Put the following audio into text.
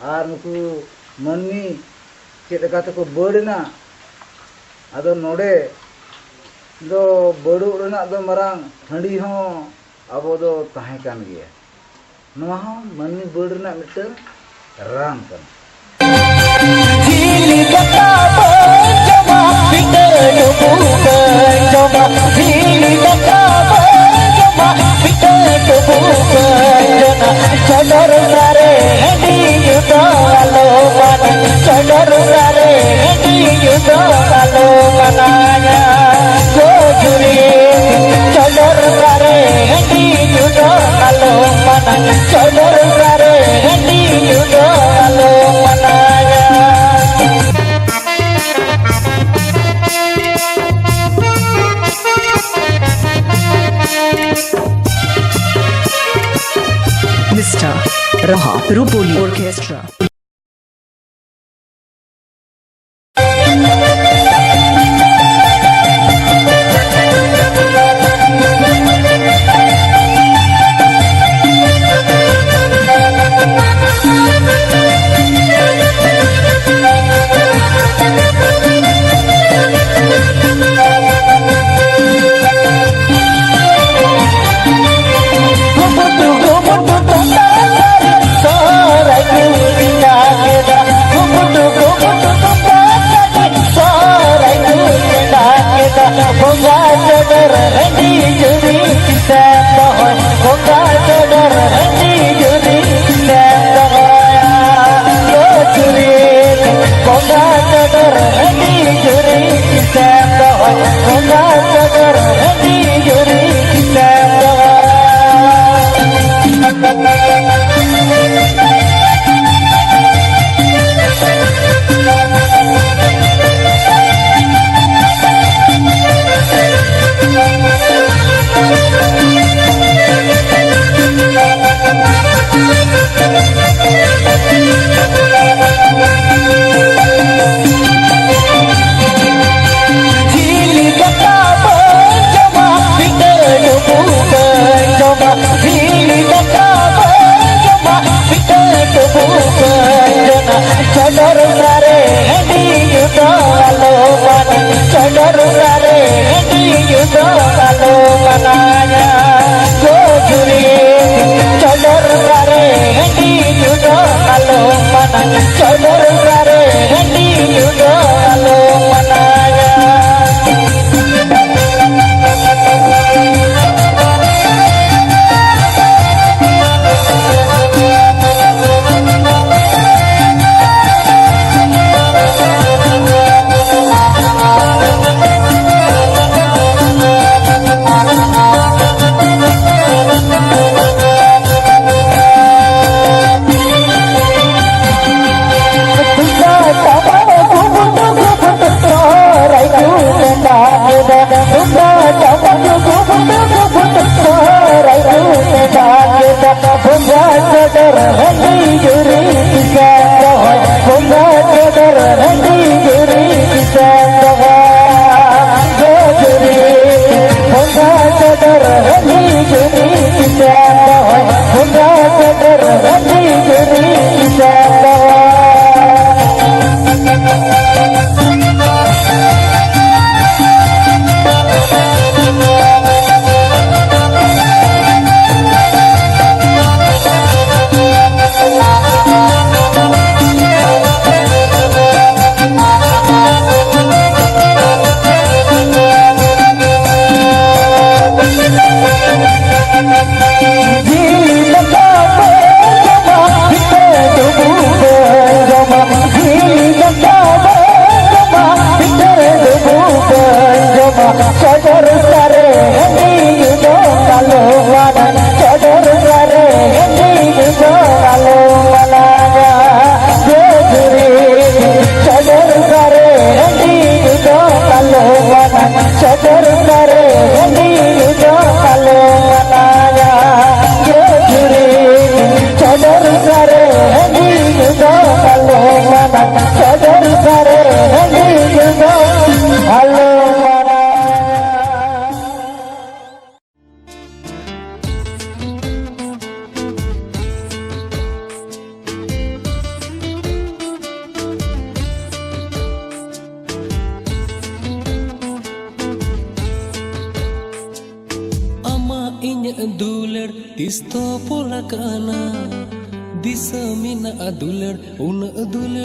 और नुकु मन्नी चेदका तको बड़ना आदो नोडे दो बड़ू रना दो मरांग हंडी हो अब दो ताहे कान गया नवा हो मन्नी बड़ना मिटर राम कन Hili kata berjama kita bukan jama Hili kata berjama kita bukan jana Cadar sare di yudo aloman Cadar sare di yudo alomananya Gojuri cadar sare di yudo aloman Cadar sare di yudo alomananya Mr. Raha Rupoli Orchestra. dular tisto pola kana disa mina dular una dular